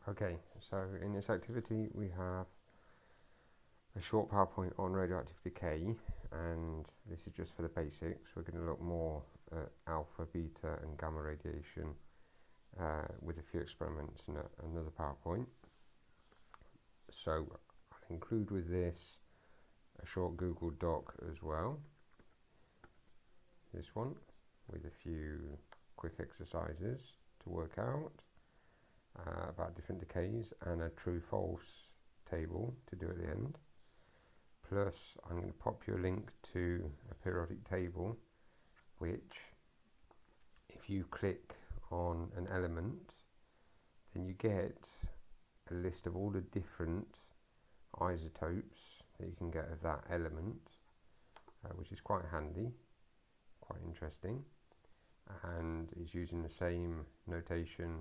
Okay, so in this activity we have a short PowerPoint on radioactive decay, and this is just for the basics. We're going to look more at alpha, beta and gamma radiation with a few experiments and another PowerPoint. So I'll include with this a short Google Doc as well, this one, with a few quick exercises to work out about different decays and a true-false table to do at the end. Plus I'm going to pop you a link to a periodic table which, if you click on an element, then you get a list of all the different isotopes that you can get of that element, which is quite handy, quite interesting, and is using the same notation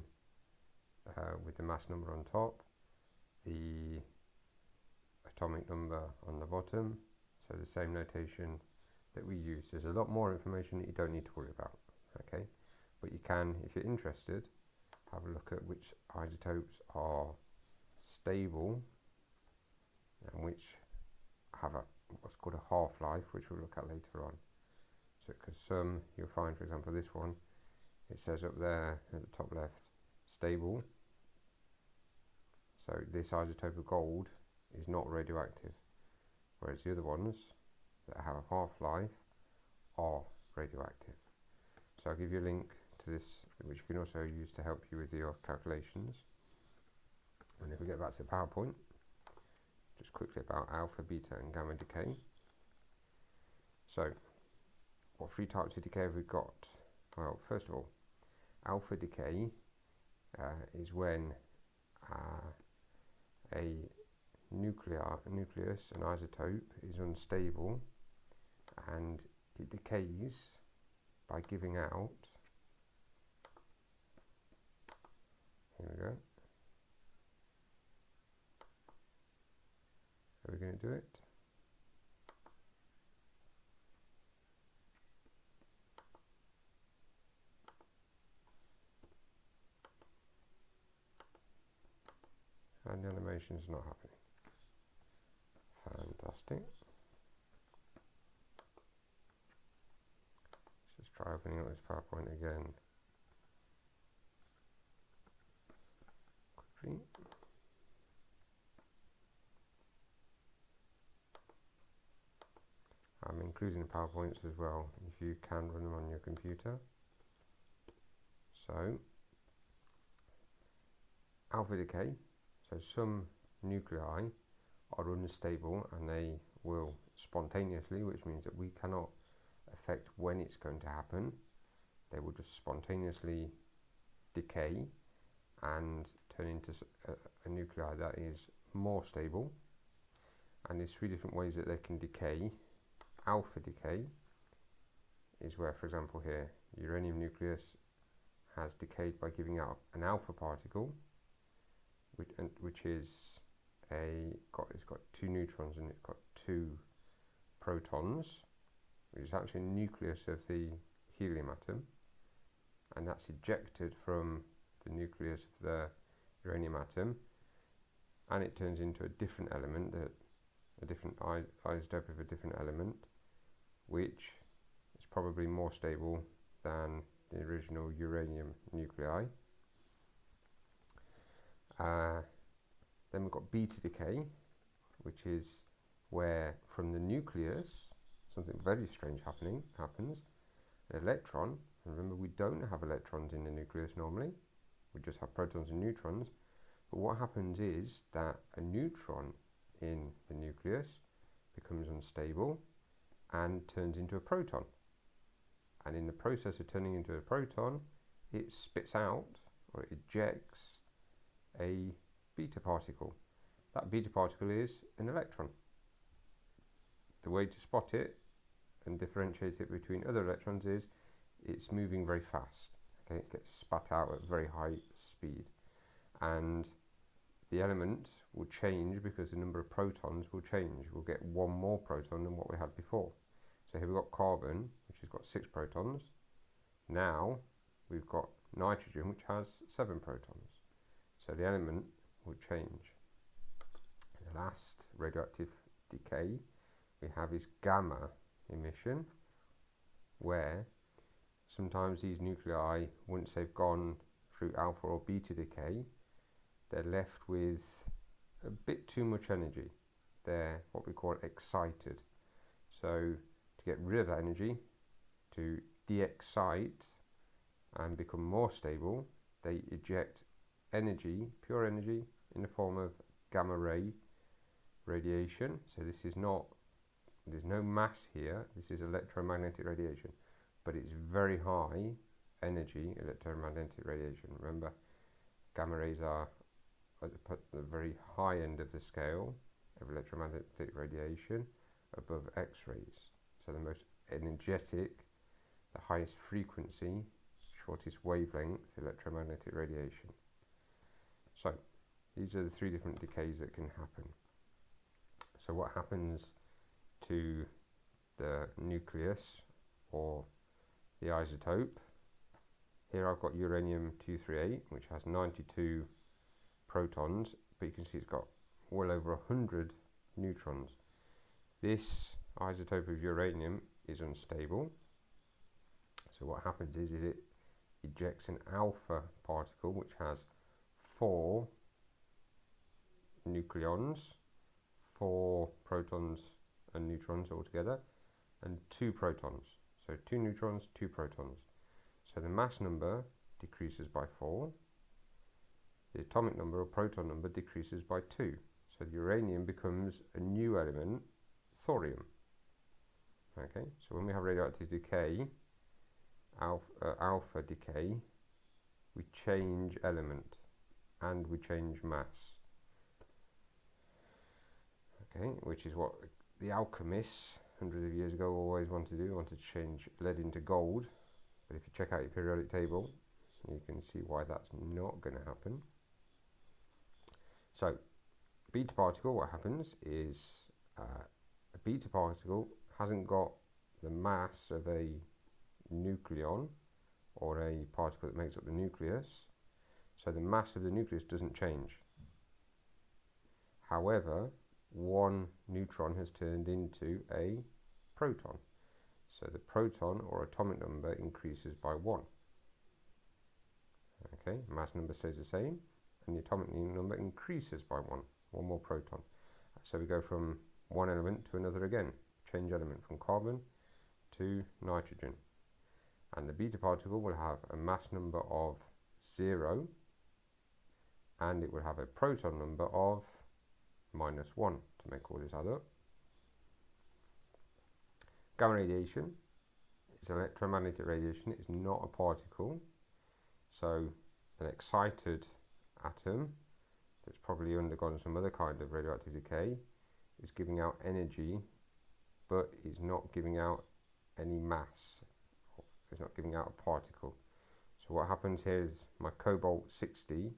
with the mass number on top, the atomic number on the bottom, so the same notation that we use. There's a lot more information that you don't need to worry about, okay? But you can, if you're interested, have a look at which isotopes are stable and which have what's called a half-life, which we'll look at later on. So because some, you'll find, for example, this one, it says up there at the top left, stable. So this isotope of gold is not radioactive, whereas the other ones that have a half-life are radioactive. So I'll give you a link to this, which you can also use to help you with your calculations. And if we get back to the PowerPoint, just quickly about alpha, beta and gamma decay. So what three types of decay have we got? Well, first of all, alpha decay is when a nucleus, an isotope, is unstable and it decays by giving out, here we go, are we going to do it? And the animation is not happening. Fantastic. Let's just try opening up this PowerPoint again quickly. I'm including PowerPoints as well, if you can run them on your computer. So, alpha decay. So some nuclei are unstable and they will spontaneously, which means that we cannot affect when it's going to happen. They will just spontaneously decay and turn into a nuclei that is more stable. And there's three different ways that they can decay. Alpha decay is where, for example here, uranium nucleus has decayed by giving out an alpha particle, which is it's got two neutrons and it's got two protons, which is actually a nucleus of the helium atom, and that's ejected from the nucleus of the uranium atom, and it turns into a different element, a different isotope of a different element, which is probably more stable than the original uranium nuclei. Then we've got beta decay, which is where from the nucleus something very strange happens. An electron, and remember we don't have electrons in the nucleus normally, we just have protons and neutrons, but what happens is that a neutron in the nucleus becomes unstable and turns into a proton. And in the process of turning into a proton, it spits out, or it ejects, a beta particle. That beta particle is an electron. The way to spot it and differentiate it between other electrons is it's moving very fast. Okay, it gets spat out at very high speed, and the element will change because the number of protons will change. We'll get one more proton than what we had before. So here we've got carbon, which has got 6 protons. Now we've got nitrogen, which has 7 protons. So the element will change. The last radioactive decay we have is gamma emission, where sometimes these nuclei, once they've gone through alpha or beta decay, they're left with a bit too much energy. They're what we call excited. So to get rid of that energy, to de-excite and become more stable, they eject energy, pure energy, in the form of gamma ray radiation. So this is not, there's no mass here, this is electromagnetic radiation, but it's very high energy electromagnetic radiation. Remember, gamma rays are at the very high end of the scale of electromagnetic radiation, above X-rays. So the most energetic, the highest frequency, shortest wavelength electromagnetic radiation. So these are the three different decays that can happen. So what happens to the nucleus or the isotope? Here I've got uranium-238, which has 92 protons, but you can see it's got well over 100 neutrons. This isotope of uranium is unstable. So what happens is it ejects an alpha particle which has 4 nucleons, 4 protons and neutrons altogether, and 2 protons. So 2 neutrons, 2 protons. So the mass number decreases by 4. The atomic number or proton number decreases by 2. So the uranium becomes a new element, thorium. Okay, so when we have radioactive decay, alpha decay, we change element and we change mass. Okay, which is what the alchemists hundreds of years ago always wanted to do. Wanted to change lead into gold. But if you check out your periodic table, you can see why that's not going to happen. So, beta particle, what happens is a beta particle hasn't got the mass of a nucleon or a particle that makes up the nucleus, so the mass of the nucleus doesn't change. However, one neutron has turned into a proton, so the proton or atomic number increases by 1. Okay, mass number stays the same and the atomic number increases by 1 more proton. So we go from one element to another again, change element from carbon to nitrogen. And the beta particle will have a mass number of 0 and it will have a proton number of -1 to make all this add up. Gamma radiation is electromagnetic radiation. It's not a particle. So an excited atom that's probably undergone some other kind of radioactive decay is giving out energy, but is not giving out any mass. It's not giving out a particle. So what happens here is my cobalt-60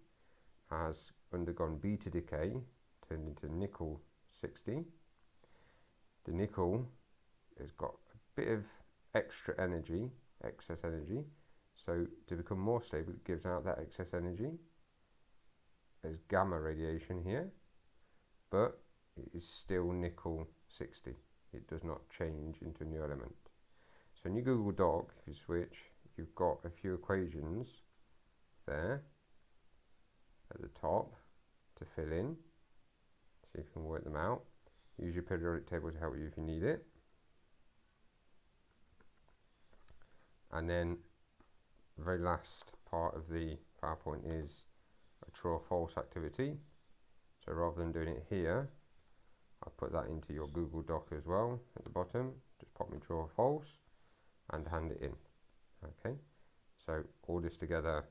has undergone beta decay, turned into nickel-60. The nickel has got a bit of extra energy, excess energy. So to become more stable, it gives out that excess energy. There's gamma radiation here, but it is still nickel-60. It does not change into a new element. So in your Google Doc, if you switch, you've got a few equations there at the top to fill in. See if you can work them out. Use your periodic table to help you if you need it. And then the very last part of the PowerPoint is a true or false activity. So rather than doing it here, I'll put that into your Google Doc as well at the bottom. Just pop me true or false and hand it in. Okay, so all this together,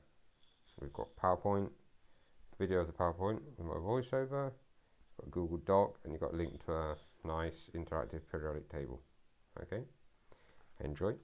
we've got PowerPoint, video of the PowerPoint with my voiceover, got a Google Doc, and you've got a link to a nice interactive periodic table. Okay, enjoy.